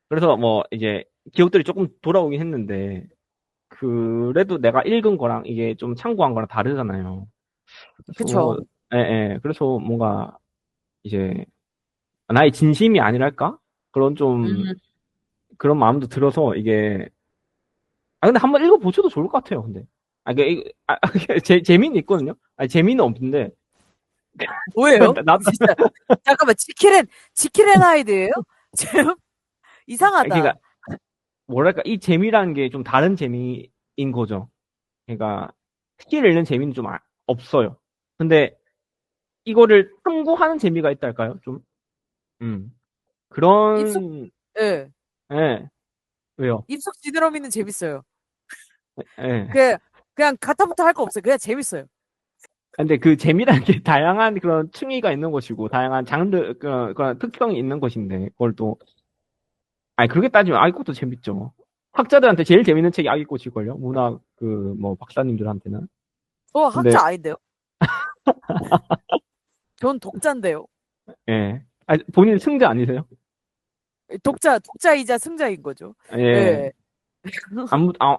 그래서 뭐 이제 기억들이 조금 돌아오긴 했는데, 그래도 내가 읽은 거랑 이게 좀 참고한 거랑 다르잖아요. 그래서, 그쵸. 예, 예. 그래서 뭔가 이제 나의 진심이 아니랄까? 그런 좀, 음. 그런 마음도 들어서 이게, 아, 근데 한번 읽어보셔도 좋을 것 같아요, 근데. 재미는 있거든요? 아니, 재미는 없는데, 뭐예요? 나, 진짜. 잠깐만, 지킬앤 하이드예요? 지금 그러니까, 이상하다. 뭐랄까, 이 재미라는 게 좀 다른 재미인 거죠. 그러니까, 스킬 읽는 재미는 좀 없어요. 근데, 이거를 탐구하는 재미가 있달까요? 좀? 음. 입속, 그런, 예. 예, 왜요? 입속 지드러미는 재밌어요. 예. 그, 그냥 가타부터 할 거 없어요. 그냥 재밌어요. 근데 그 재미라는 게 다양한 그런 층위가 있는 것이고, 다양한 장르, 그런 특성이 있는 것인데, 그걸 또, 아니, 그렇게 따지면 아기꽃도 재밌죠. 학자들한테 제일 재밌는 책이 아기꽃일걸요? 문학, 뭐, 박사님들한테는. 저 근데, 학자 아닌데요? 전 독자인데요. 예. 아니, 본인 승자 아니세요? 독자이자 승자인 거죠. 예. 예.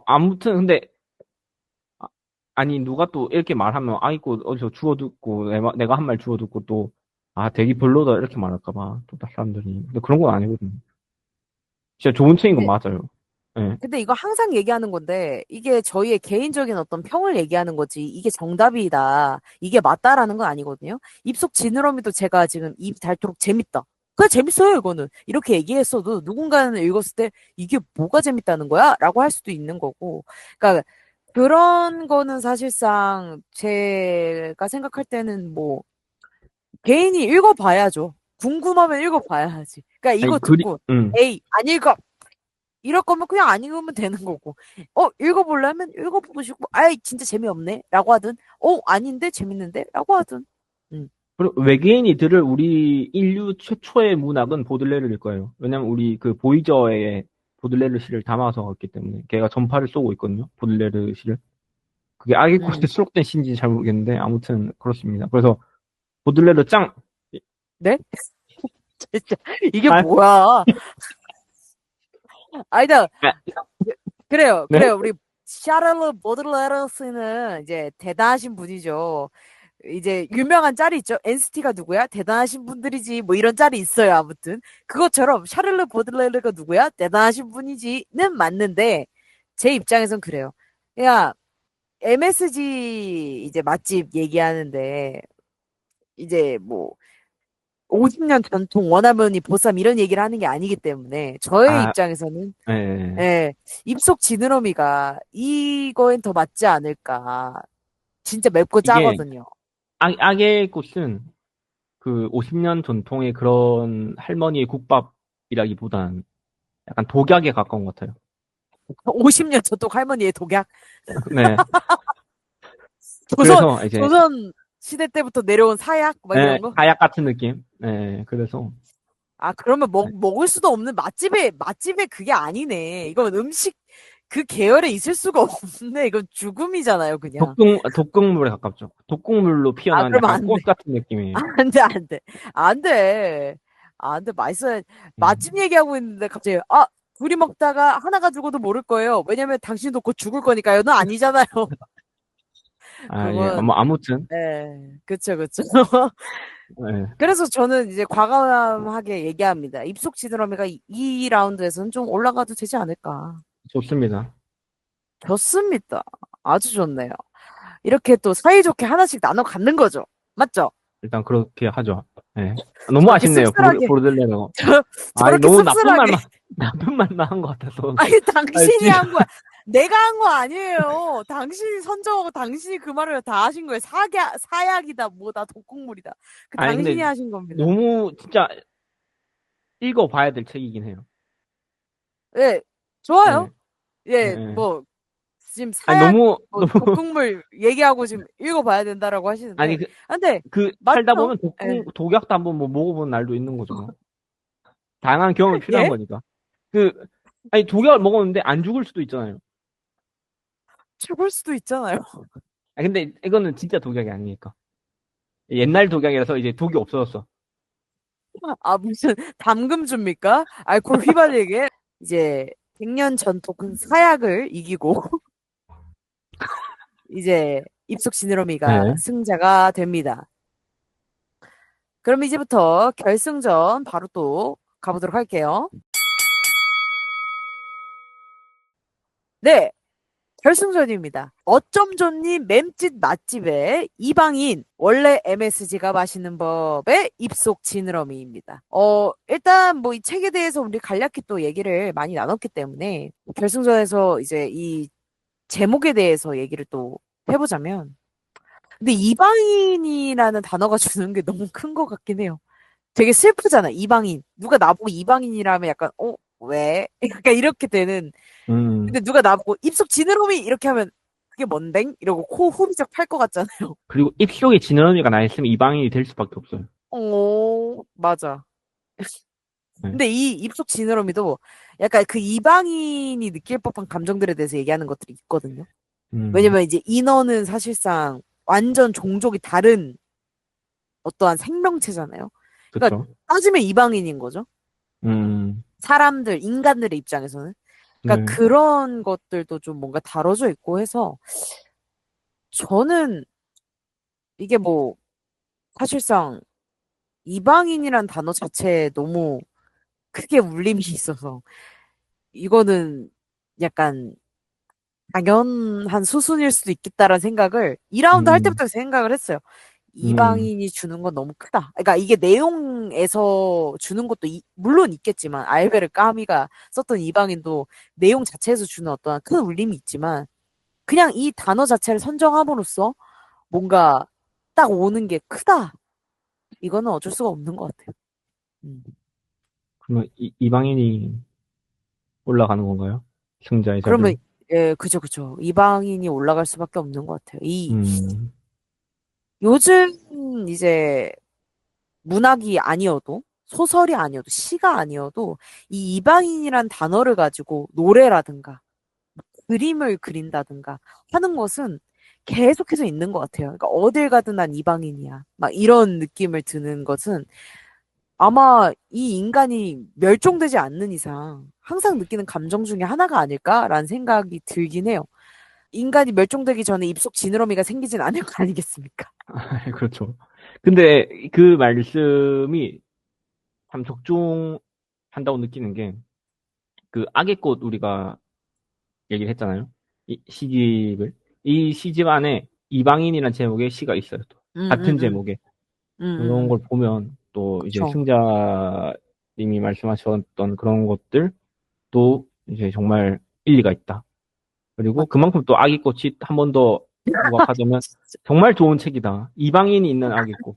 아무튼, 근데, 아, 아니, 누가 또 이렇게 말하면, 아이고, 어디서 주워듣고, 내가 한 말 주워듣고 또, 아, 되게 별로다, 이렇게 말할까봐, 또, 다 사람들이. 근데 그런 건 아니거든요. 진짜 좋은 책인 건 근데, 맞아요. 예. 근데 이거 항상 얘기하는 건데, 이게 저희의 개인적인 어떤 평을 얘기하는 거지, 이게 정답이다, 이게 맞다라는 건 아니거든요. 입속 지느러미도 제가 지금 입 닳도록 재밌다. 그냥 재밌어요, 이거는. 이렇게 얘기했어도 누군가는 읽었을 때, 이게 뭐가 재밌다는 거야? 라고 할 수도 있는 거고. 그러니까, 그런 거는 사실상 제가 생각할 때는 뭐, 개인이 읽어봐야죠. 궁금하면 읽어봐야지. 그러니까 아니, 이거 듣고, 에이, 안 읽어! 이럴 거면 그냥 안 읽으면 되는 거고. 읽어보려면 읽어보시고, 아이, 진짜 재미없네. 라고 하든, 아닌데? 재밌는데? 라고 하든. 음. 그리고 외계인이 들을 우리 인류 최초의 문학은 보들레르일 거예요. 왜냐면 우리 그 보이저에 보들레르 시를 담아서 왔기 때문에 걔가 전파를 쏘고 있거든요. 보들레르 시를. 그게 아기코스에 음. 수록된 시인지 잘 모르겠는데 아무튼 그렇습니다. 그래서 보들레르 짱! 네? 진짜, 이게 아, 뭐야. 아니다. 아, 그래요. 네? 그래요. 우리 샤를르 보들레르스는 이제 대단하신 분이죠. 이제 유명한 짤이 있죠. NCT가 누구야? 대단하신 분들이지. 뭐 이런 짤이 있어요. 아무튼 그것처럼 샤를르 보들레르가 누구야? 대단하신 분이지는 맞는데 제 입장에선 그래요. 야, MSG 이제 맛집 얘기하는데 이제 뭐 50년 전통 원어머니 보쌈 이런 얘기를 하는 게 아니기 때문에 저의 아, 입장에서는 예. 예, 입속 지느러미가 이거엔 더 맞지 않을까. 진짜 맵고 이게 짜거든요. 악의 꽃은 그 50년 전통의 그런 할머니의 국밥이라기보단 약간 독약에 가까운 것 같아요. 50년 전통 할머니의 독약. 네. 조선, 그래서 이제 조선 시대 때부터 내려온 사약? 막 예, 이런 거? 가약 같은 느낌. 예, 그래서 아, 그러면 예, 먹을 수도 없는 맛집에 그게 아니네. 이건 음식 그 계열에 있을 수가 없네. 이건 죽음이잖아요, 그냥. 독극물에 가깝죠. 독극물로 아, 피어난 그러면 약간 안 돼. 꽃 같은 느낌이에요. 안 돼, 안 돼. 안 돼. 안 돼. 맛있어야, 맛집 음. 얘기하고 있는데 갑자기, 둘이 먹다가 하나가 죽어도 모를 거예요. 왜냐면 당신도 곧 죽을 거니까요. 는 아니잖아요. 아, 예, 그건, 아무튼, 그쵸, 그쵸. 예, 그래서 저는 이제 과감하게 얘기합니다. 입속 지드러미가 이 라운드에서는 좀 올라가도 되지 않을까. 좋습니다. 좋습니다. 아주 좋네요. 이렇게 또 사이좋게 하나씩 나눠 갖는 거죠. 맞죠? 일단 그렇게 하죠. 예. 너무 저렇게 아쉽네요. 씁쓸하게, 보르들레는. 아니, 저렇게 너무 나쁜 씁쓸하게. 말만, 나쁜 말만 한 것 같아서. 아니, 아니, 당신이 지금, 한 거야. 내가 한 거 아니에요. 당신이 선정하고 당신이 그 말을 다 하신 거예요. 사약이다, 뭐다, 독극물이다. 그 아니, 당신이 근데 하신 겁니다. 너무 진짜 읽어봐야 될 책이긴 해요. 예, 좋아요. 예, 예, 예, 예. 뭐, 지금 아니, 사약, 너무, 뭐, 너무, 독극물 얘기하고 지금 읽어봐야 된다라고 아니, 하시는데. 아, 근데, 살다 맞죠? 보면 예. 독약도 한번 뭐 먹어보는 날도 있는 거죠. 다양한 경험이 필요한 예? 거니까. 그, 아니, 독약을 먹었는데 안 죽을 수도 있잖아요. 죽을 수도 있잖아요. 아, 근데 이거는 진짜 독약이 아니니까. 옛날 독약이라서 이제 독이 없어졌어. 아, 무슨, 담금주입니까? 알코올 휘발리게. 이제, 100년 전통 사약을 이기고, 이제, 입속 지느러미가 네. 승자가 됩니다. 그럼 이제부터 결승전 바로 또 가보도록 할게요. 네, 결승전입니다. 어쩜 좋니 맴짓 맛집의 이방인 원래 MSG가 마시는 법의 입속 지느러미입니다. 일단 뭐 이 책에 대해서 우리 간략히 또 얘기를 많이 나눴기 때문에 결승전에서 이제 이 제목에 대해서 얘기를 또 해보자면 근데 이방인이라는 단어가 주는 게 너무 큰 것 같긴 해요. 되게 슬프잖아, 이방인. 누가 나보고 이방인이라면 약간, 왜? 약간 이렇게 되는. 음. 근데 누가 나보고 입속 지느러미 이렇게 하면 그게 뭔댕? 이러고 코 후비적 팔 것 같잖아요. 그리고 입속에 지느러미가 나 있으면 이방인이 될 수밖에 없어요. 맞아. 네. 근데 이 입속 지느러미도 약간 그 이방인이 느낄 법한 감정들에 대해서 얘기하는 것들이 있거든요. 음. 왜냐면 이제 인어는 사실상 완전 종족이 다른 어떠한 생명체잖아요. 그러니까 그쵸. 따지면 이방인인 거죠. 음. 사람들, 인간들의 입장에서는. 그러니까 네. 그런 것들도 좀 뭔가 다뤄져 있고 해서 저는 이게 뭐 사실상 이방인이란 단어 자체에 너무 크게 울림이 있어서 이거는 약간 당연한 수순일 수도 있겠다라는 생각을 2라운드 할 음. 때부터 생각을 했어요. 음. 이방인이 주는 건 너무 크다. 그러니까 이게 내용에서 주는 것도 물론 있겠지만 알베르 까미가 썼던 이방인도 내용 자체에서 주는 어떤 큰 울림이 있지만 그냥 이 단어 자체를 선정함으로써 뭔가 딱 오는 게 크다. 이거는 어쩔 수가 없는 것 같아요. 음. 그러면 이방인이 올라가는 건가요? 승자의 그러면 자리로. 예, 그죠, 그죠. 이방인이 올라갈 수밖에 없는 것 같아요. 음. 요즘 이제 문학이 아니어도 소설이 아니어도 시가 아니어도 이 이방인이란 단어를 가지고 노래라든가 그림을 그린다든가 하는 것은 계속해서 있는 것 같아요. 그러니까 어딜 가든 난 이방인이야. 막 이런 느낌을 드는 것은 아마 이 인간이 멸종되지 않는 이상 항상 느끼는 감정 중에 하나가 아닐까라는 생각이 들긴 해요. 인간이 멸종되기 전에 입속 지느러미가 생기진 않을 거 아니겠습니까? 그렇죠. 근데 그 말씀이 참 적중한다고 느끼는 게, 그 악의 꽃 우리가 얘기를 했잖아요. 이 시집을. 이 시집 안에 이방인이라는 제목의 시가 있어요. 또. 음, 같은 음, 음, 제목에. 그런 걸 보면 또 이제 그쵸. 승자님이 말씀하셨던 그런 것들도 이제 정말 일리가 있다. 그리고 맞죠. 그만큼 또 악의 꽃이 한 번 더 부각하자면 정말 좋은 책이다. 이방인이 있는 악의 꽃.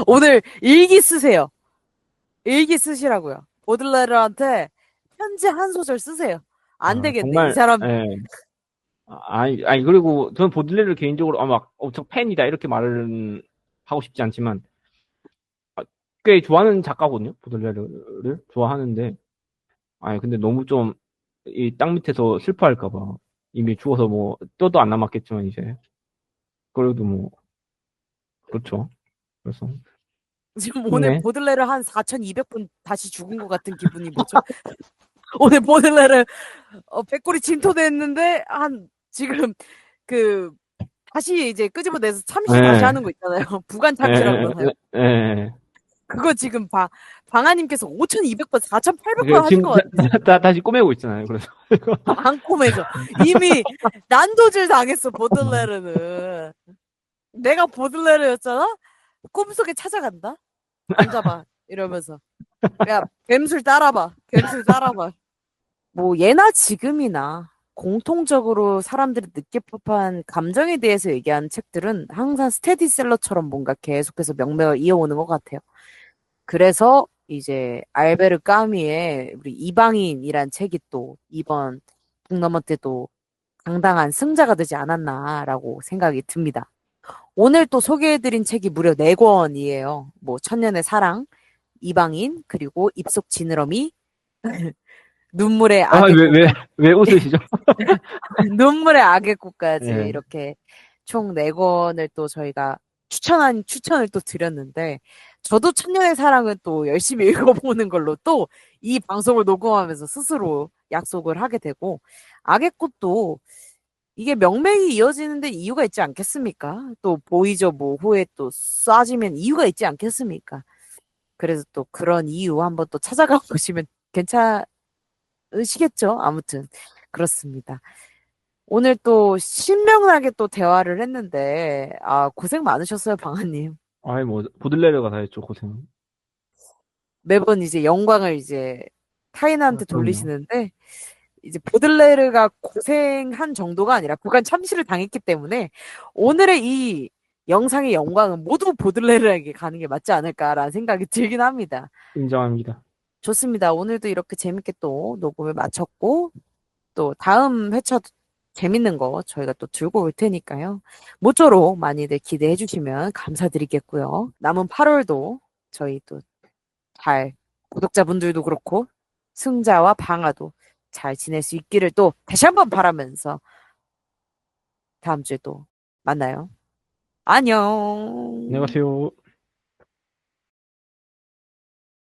오늘 일기 쓰세요. 일기 쓰시라고요. 보들레르한테 편지 한 소절 쓰세요. 안 아, 되겠네. 이 정말, 사람 예. 아니, 그리고 저는 보들레르를 개인적으로 막 엄청 팬이다 이렇게 말을 하고 싶지 않지만 꽤 좋아하는 작가거든요. 보들레르를 좋아하는데, 아니 근데 너무 좀 이 땅 밑에서 슬퍼할까 봐 이미 죽어서 뭐 뼈도 안 남았겠지만 이제 그래도 뭐 그렇죠. 그래서 지금 오늘 힘내. 보들레르 한 4,200분 다시 죽은 것 같은 기분이 뭐죠? 오늘 보들레르 백골이 침토됐는데 한 지금 그 다시 이제 끄집어내서 참시 다시 예, 하는 거 있잖아요. 부관 참시라 예, 그러나요? 예, 예. 그거 지금 방아님께서 5,200번, 4,800번 그 하신 지금 것 같은데 지금 다시 꼬매고 있잖아요. 그래서 안 꼬매져. 이미 난도질 당했어 보들레르는. 내가 보들레르였잖아? 꿈속에 찾아간다? 앉아봐. 이러면서. 야, 뱀술 따라봐. 뱀술 따라봐. 뭐, 예나 지금이나 공통적으로 사람들이 느낄 법한 감정에 대해서 얘기하는 책들은 항상 스테디셀러처럼 뭔가 계속해서 명맥을 이어오는 것 같아요. 그래서 이제 알베르 까미의 우리 이방인이란 책이 또 이번 북너머 때도 당당한 승자가 되지 않았나라고 생각이 듭니다. 오늘 또 소개해드린 책이 무려 4권이에요. 뭐 천년의 사랑, 이방인, 그리고 입속 지느러미, 눈물의 아, 악의 꽃, 왜 웃으시죠? 눈물의 악의 꽃까지 예. 이렇게 총 4권을 또 저희가 추천을 또 드렸는데, 저도 천년의 사랑은 또 열심히 읽어보는 걸로 또 이 방송을 녹음하면서 스스로 약속을 하게 되고, 악의 꽃도 이게 명맥이 이어지는데 이유가 있지 않겠습니까? 또 보이저 모호에 또 쏴지면 이유가 있지 않겠습니까? 그래서 또 그런 이유 한번 또 찾아가 보시면 괜찮으시겠죠? 아무튼 그렇습니다. 오늘 또 신명나게 또 대화를 했는데 아 고생 많으셨어요, 방아님. 아이, 뭐, 보들레르가 다 했죠, 고생. 매번 이제 영광을 이제 아, 타인한테 그럼요. 돌리시는데 이제 보들레르가 고생한 정도가 아니라 구간 참시를 당했기 때문에 오늘의 이 영상의 영광은 모두 보들레르에게 가는 게 맞지 않을까라는 생각이 들긴 합니다. 인정합니다. 좋습니다. 오늘도 이렇게 재밌게 또 녹음을 마쳤고 또 다음 회차도 재밌는 거 저희가 또 들고 올 테니까요. 모쪼록 많이들 기대해 주시면 감사드리겠고요. 남은 8월도 저희 또 잘 구독자분들도 그렇고 승자와 방아도 잘 지낼 수 있기를 또 다시 한번 바라면서 다음 주에 또 만나요. 안녕. 안녕하세요.